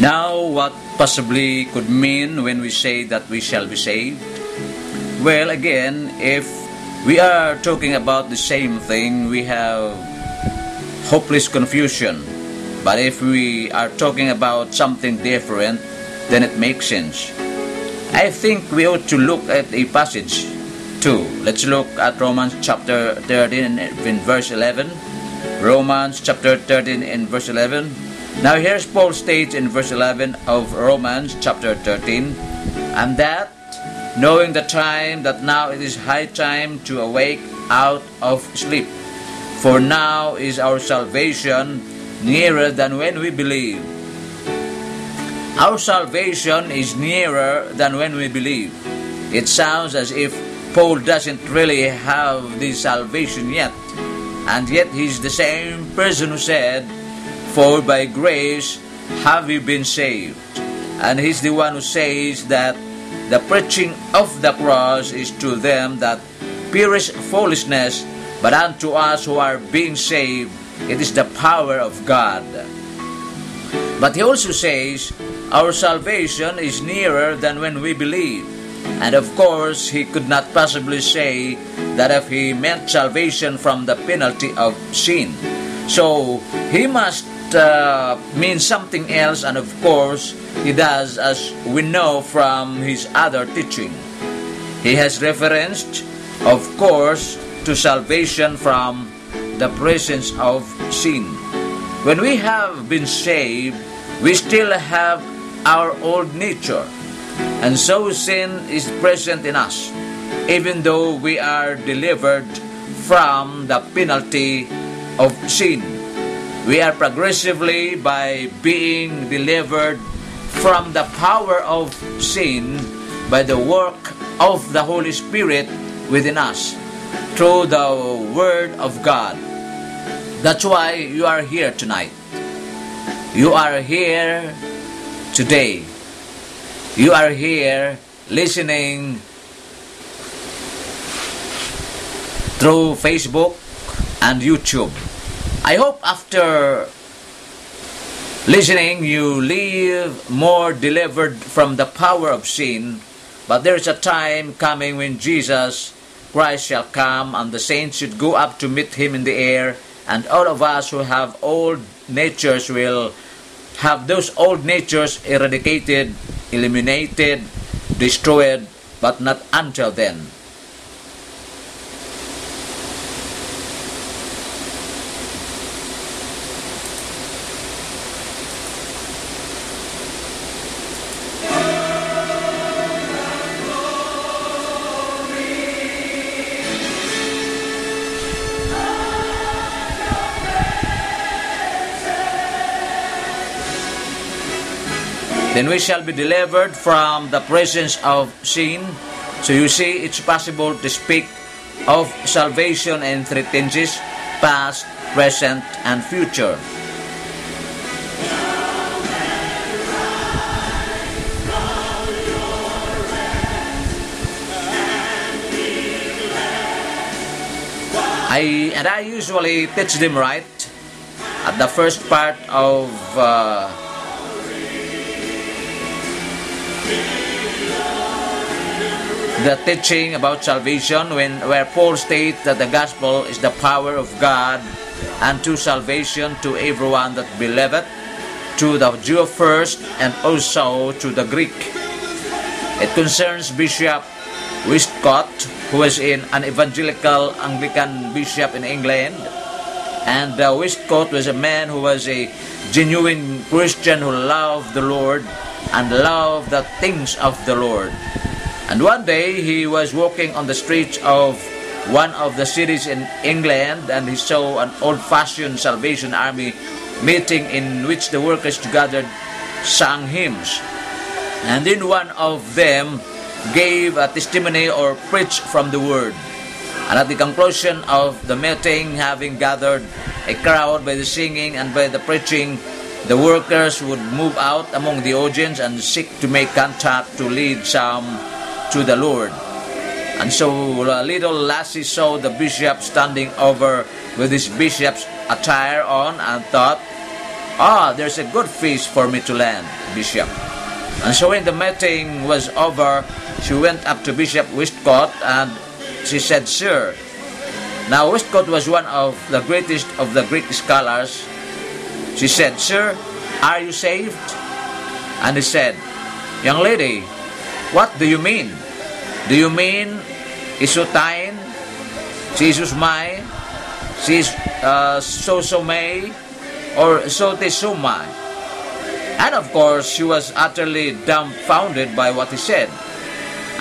Now, what possibly could mean when we say that we shall be saved? Well, again, if we are talking about the same thing, we have hopeless confusion. But if we are talking about something different, then it makes sense. I think we ought to look at a passage too. Let's look at Romans chapter 13 in verse 11. Romans chapter 13 in verse 11. Now here's Paul states in verse 11 of Romans chapter 13, and that, knowing the time, that now it is high time to awake out of sleep. For now is our salvation nearer than when we believe. Our salvation is nearer than when we believe. It sounds as if Paul doesn't really have this salvation yet. And yet he's the same person who said, "For by grace have you been saved." And he's the one who says that the preaching of the cross is to them that perish foolishness, but unto us who are being saved, it is the power of God. But he also says, our salvation is nearer than when we believe. And of course, he could not possibly say that if he meant salvation from the penalty of sin. So, he must mean something else, and of course, he does, as we know from his other teaching. He has referenced, of course, to salvation from the presence of sin. When we have been saved, we still have our old nature, and so sin is present in us, even though we are delivered from the penalty of sin. We are progressively, by being delivered from the power of sin, by the work of the Holy Spirit within us, through the Word of God. That's why you are here tonight. You are here today. You are here listening through Facebook and YouTube. I hope after listening you leave more delivered from the power of sin, but there is a time coming when Jesus Christ shall come, and the saints should go up to meet him in the air, and all of us who have old natures will have those old natures eradicated, eliminated, destroyed, but not until then. Then we shall be delivered from the presence of sin. So you see, it's possible to speak of salvation in three tenses: past, present, and future. I usually teach them right at the first part of the teaching about salvation, where Paul states that the gospel is the power of God unto salvation to everyone that believeth, to the Jew first and also to the Greek. It concerns Bishop Westcott, who was an evangelical Anglican bishop in England, and Westcott was a man who was a genuine Christian who loved the Lord and loved the things of the Lord. And one day he was walking on the streets of one of the cities in England, and he saw an old-fashioned Salvation Army meeting in which the workers gathered sang hymns. And then one of them gave a testimony or preached from the Word. And at the conclusion of the meeting, having gathered a crowd by the singing and by the preaching, the workers would move out among the audience and seek to make contact to lead some to the Lord. And so a little lassie saw the bishop standing over with his bishop's attire on, and thought, there's a good fish for me to land, Bishop. And so when the meeting was over, she went up to Bishop Westcott and she said, "Sir." Now Westcott was one of the greatest of the Greek scholars. She said, "Sir, are you saved?" And he said, "Young lady, what do you mean? Do you mean Isutain, Sisusmai, Sosomei, or Sotesumai?" And of course, she was utterly dumbfounded by what he said.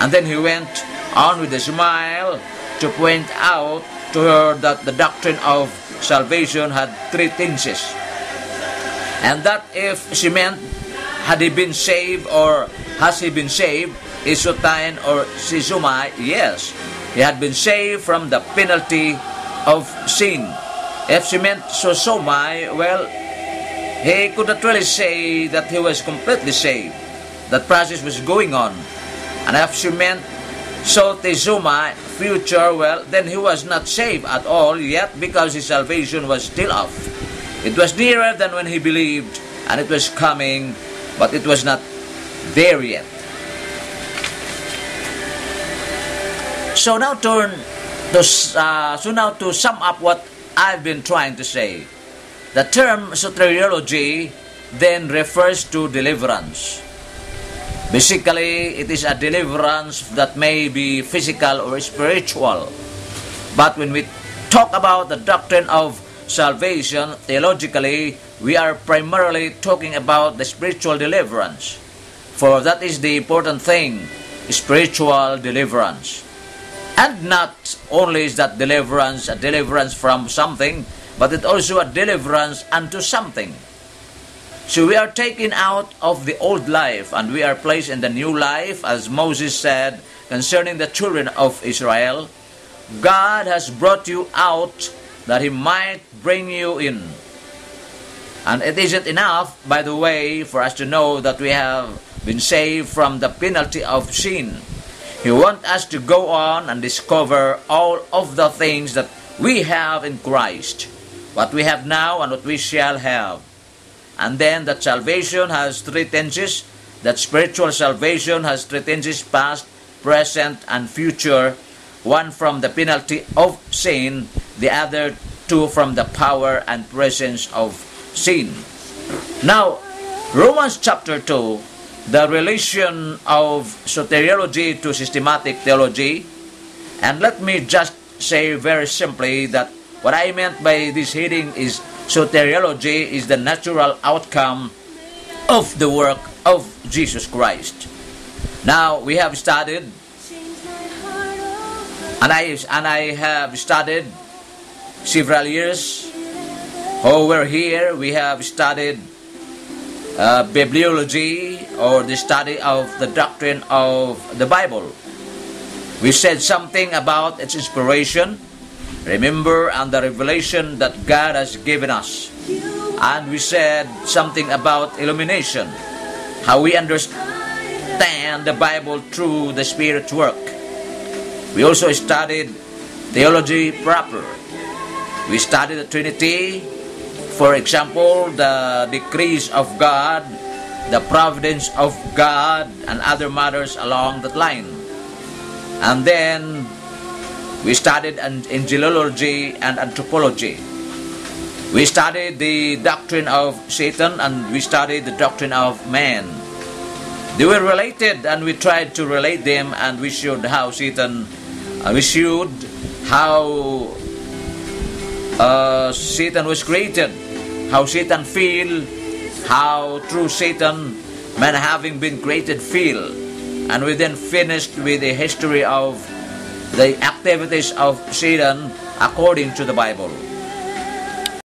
And then he went on with a smile to point out to her that the doctrine of salvation had three tenses. And that if she meant, had he been saved or has he been saved, Isutain or Sisumai, yes, he had been saved from the penalty of sin. If she meant Sosomai, well, he could not really say that he was completely saved. That process was going on. And if she meant Sotesumai, future, well, then he was not saved at all yet because his salvation was still off. It was nearer than when he believed, and it was coming, but it was not there yet. So now to sum up what I've been trying to say. The term soteriology then refers to deliverance. Basically, it is a deliverance that may be physical or spiritual. But when we talk about the doctrine of salvation, theologically, we are primarily talking about the spiritual deliverance. For that is the important thing, spiritual deliverance. And not only is that deliverance a deliverance from something, but it also a deliverance unto something. So we are taken out of the old life and we are placed in the new life, as Moses said concerning the children of Israel. God has brought you out that He might bring you in. And it isn't enough, by the way, for us to know that we have been saved from the penalty of sin. He wants us to go on and discover all of the things that we have in Christ, what we have now and what we shall have. And then that salvation has three tenses. That spiritual salvation has three tenses: past, present, and future. One from the penalty of sin, the other two from the power and presence of sin. Now, Romans chapter 2, the relation of soteriology to systematic theology. And let me just say very simply that what I meant by this heading is soteriology is the natural outcome of the work of Jesus Christ. Now, we have studied, and I have studied several years. Over here, we have studied bibliology, or the study of the doctrine of the Bible. We said something about its inspiration, remember, and the revelation that God has given us. And we said something about illumination, how we understand the Bible through the Spirit's work. We also studied theology proper. We studied the Trinity, for example, the decrees of God, the providence of God, and other matters along that line. And then we studied angelology and anthropology. We studied the doctrine of Satan and we studied the doctrine of man. They were related and we tried to relate them, and we showed how Satan Satan was created, how Satan feel, how through Satan man having been created feel. And we then finished with the history of the activities of Satan according to the Bible.